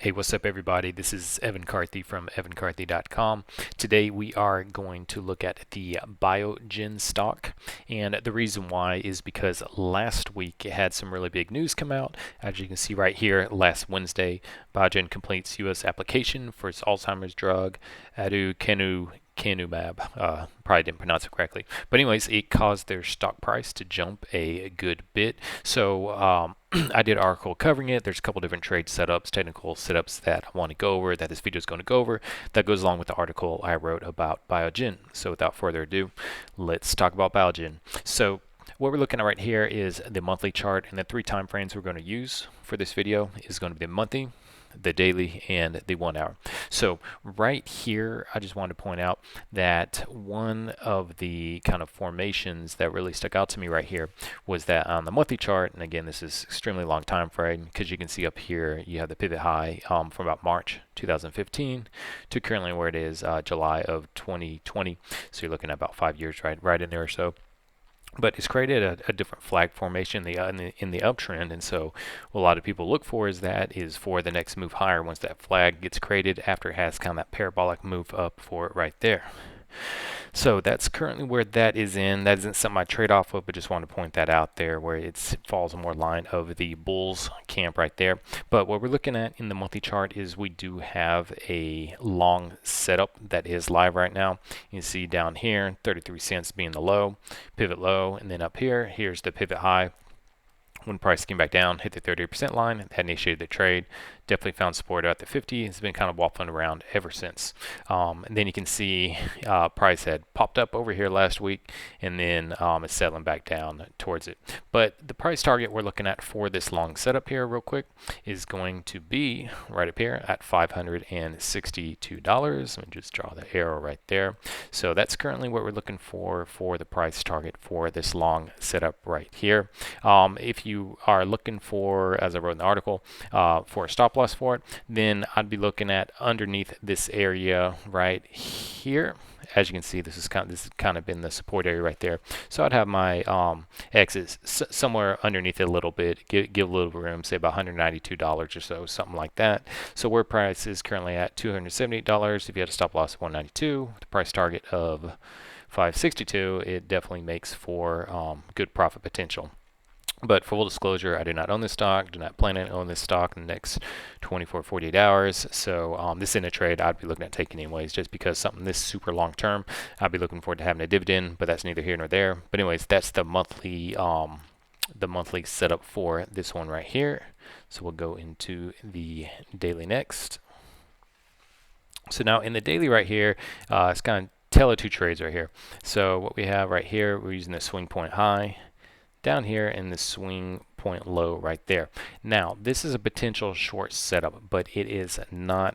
Hey, what's up, everybody? This is Evan Carthy from evancarthy.com. Today we are going to look at the Biogen stock, and the reason why is because last week it had some really big news come out. As you can see right here, last Wednesday, Biogen completes U.S. application for its Alzheimer's drug, aducanumab. Probably didn't pronounce it correctly, but anyways, it caused their stock price to jump a good bit. So I did an article covering it. There's a couple different trade setups, technical setups that I want to go over, that this video is going to go over. That goes along with the article I wrote about Biogen. So without further ado, let's talk about Biogen. So what we're looking at right here is the monthly chart, and the three time frames we're going to use for this video is going to be the monthly, the daily, and the 1 hour. So right here, I just wanted to point out that one of the kind of formations that really stuck out to me right here was that on the monthly chart, and again, this is extremely long time frame, because you can see up here you have the pivot high from about March 2015 to currently where it is July of 2020. So you're looking at about 5 years, right in there or so. But it's created a different flag formation in the uptrend, and so what a lot of people look for is for the next move higher once that flag gets created after it has kind of that parabolic move up for it right there. So that's currently where that is in. That isn't something I trade off of, but just wanted to point that out there where it falls more line of the bulls camp right there. But what we're looking at in the monthly chart is we do have a long setup that is live right now. You can see down here 33 cents being the low, pivot low, and then up here, here's the pivot high. When price came back down, hit the 38% line, had initiated the trade, definitely found support at the 50. It's been kind of waffling around ever since. And then you can see price had popped up over here last week, and then it's settling back down towards it. But the price target we're looking at for this long setup here real quick is going to be right up here at $562. Let me just draw the arrow right there. So that's currently what we're looking for the price target for this long setup right here. If you are looking for, as I wrote in the article, for a stop loss for it, then I'd be looking at underneath this area right here. As you can see, this has kind of been the support area right there. So I'd have my exits somewhere underneath it a little bit, give a little room, say about $192 or so, something like that. So where price is currently at $278. If you had a stop loss of $192, the price target of $562, it definitely makes for good profit potential. But for full disclosure, I do not own this stock, do not plan to own this stock in the next 24, 48 hours. So this isn't a trade I'd be looking at taking anyways, just because something this super long term, I'd be looking forward to having a dividend, but that's neither here nor there. But anyways, that's the monthly setup for this one right here. So we'll go into the daily next. So now in the daily right here, it's kind of tale of two trades right here. So what we have right here, we're using the swing point high down here in the swing point low right there. Now this is a potential short setup, but it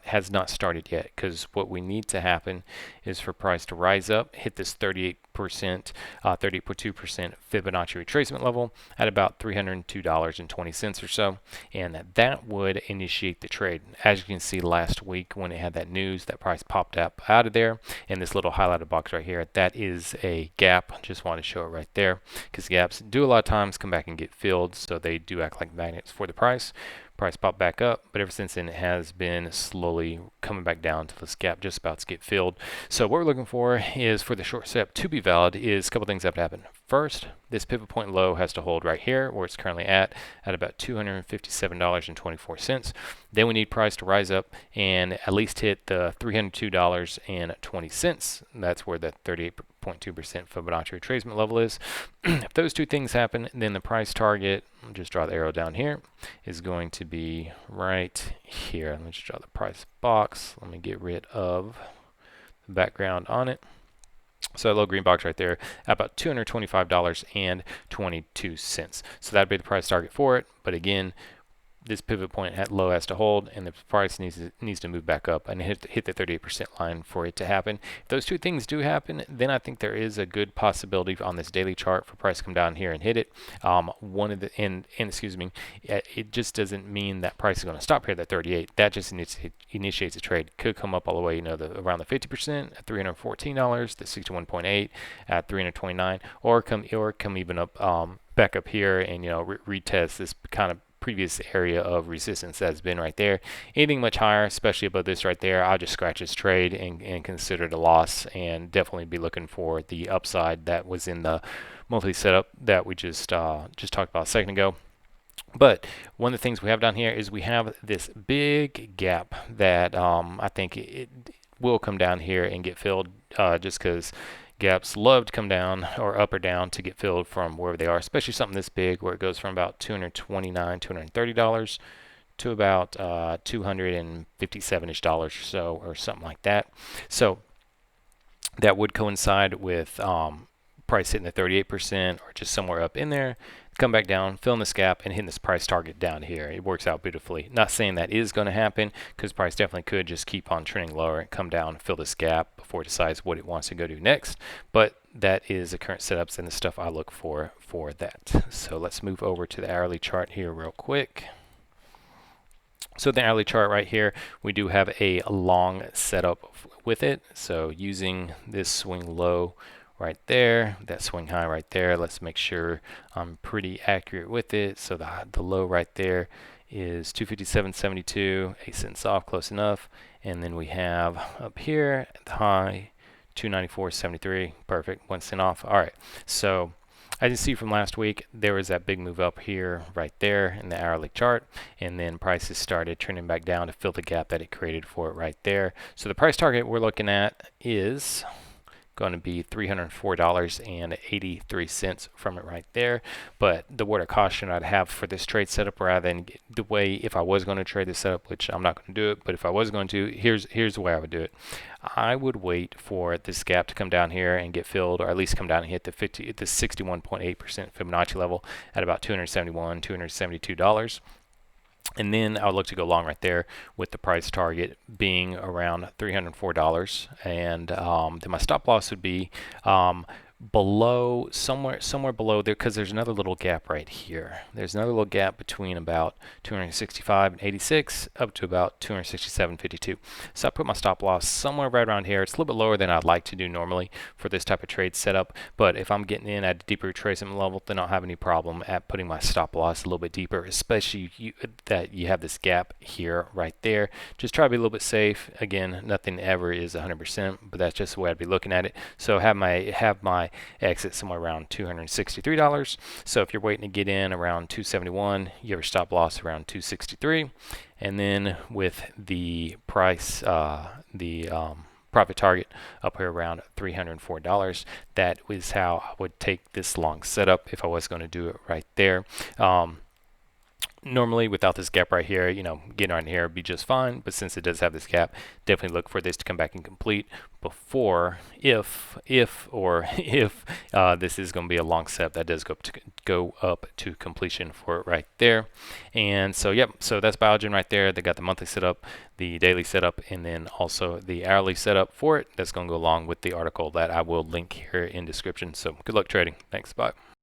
has not started yet, because what we need to happen is for price to rise up, hit this 38%, 30.2% Fibonacci retracement level at about $302.20 or so, and that would initiate the trade. As you can see last week when it had that news, that price popped up out of there, and this little highlighted box right here, that is a gap. Just want to show it right there, because gaps do a lot of times come back and get filled, so they do act like magnets for the price. Price popped back up, but ever since then it has been slowly coming back down to this gap just about to get filled. So what we're looking for is for the short setup to be valid is a couple things have to happen. First, this pivot point low has to hold right here where it's currently at about $257.24. Then we need price to rise up and at least hit the $302.20. That's where the 38.2% Fibonacci retracement level is. If those two things happen, then the price target, I'll just draw the arrow down here, is going to be right here. Let me just draw the price box. Let me get rid of the background on it. So that little green box right there, about $225.22. So that'd be the price target for it. But again, this pivot point low has to hold, and the price needs to move back up and hit the 38% line for it to happen. If those two things do happen, then I think there is a good possibility on this daily chart for price to come down here and hit it. It just doesn't mean that price is going to stop here at that 38. That just initiates a trade. Could come up all the way, around the 50% at $314, the 61.8 at $329, or come even up back up here and retest this kind of previous area of resistance that's been right there. Anything much higher, especially above this right there, I'll just scratch this trade and consider it a loss, and definitely be looking for the upside that was in the monthly setup that we just talked about a second ago. But one of the things we have down here is we have this big gap that I think it will come down here and get filled, just because gaps love to come down or up or down to get filled from wherever they are, especially something this big where it goes from about $229, $230 to about $257-ish or so, or something like that. So that would coincide with price hitting the 38% or just somewhere up in there, come back down, fill in this gap, and hitting this price target down here. It works out beautifully. Not saying that is going to happen, because price definitely could just keep on trending lower and come down, fill this gap before it decides what it wants to go to next. But that is the current setups and the stuff I look for that. So let's move over to the hourly chart here real quick. So the hourly chart right here, we do have a long setup with it. So using this swing low right there, that swing high right there, let's make sure I'm pretty accurate with it. So the low right there is 257.72, 8 cents off, close enough. And then we have up here the high 294.73, perfect, 1 cent off. All right, so as you see from last week, there was that big move up here right there in the hourly chart, and then prices started trending back down to fill the gap that it created for it right there. So the price target we're looking at is going to be $304.83 from it right there. But the word of caution I'd have for this trade setup, rather than the way, if I was going to trade this setup, which I'm not going to do it, but if I was going to, here's the way I would do it. I would wait for this gap to come down here and get filled, or at least come down and hit the 61.8% Fibonacci level at about $271, $272. And then I would look to go long right there, with the price target being around $304. And then my stop loss would be below, somewhere below there, because there's another little gap right here. There's another little gap between about 265.86 up to about 267.52. So I put my stop loss somewhere right around here. It's a little bit lower than I'd like to do normally for this type of trade setup, but if I'm getting in at a deeper retracement level, then I'll have any problem at putting my stop loss a little bit deeper, especially that you have this gap here right there. Just try to be a little bit safe. Again, nothing ever is 100%, but that's just the way I'd be looking at it. So have my exit somewhere around $263. So if you're waiting to get in around 271, you have your stop loss around 263, and then with the price, profit target up here around $304. That is how I would take this long setup if I was going to do it right there. Normally, without this gap right here, getting right in here would be just fine. But since it does have this gap, definitely look for this to come back and complete before, if this is going to be a long setup that does go up to completion for it right there. And so, yep. So that's Biogen right there. They got the monthly setup, the daily setup, and then also the hourly setup for it. That's going to go along with the article that I will link here in description. So good luck trading. Thanks. Bye.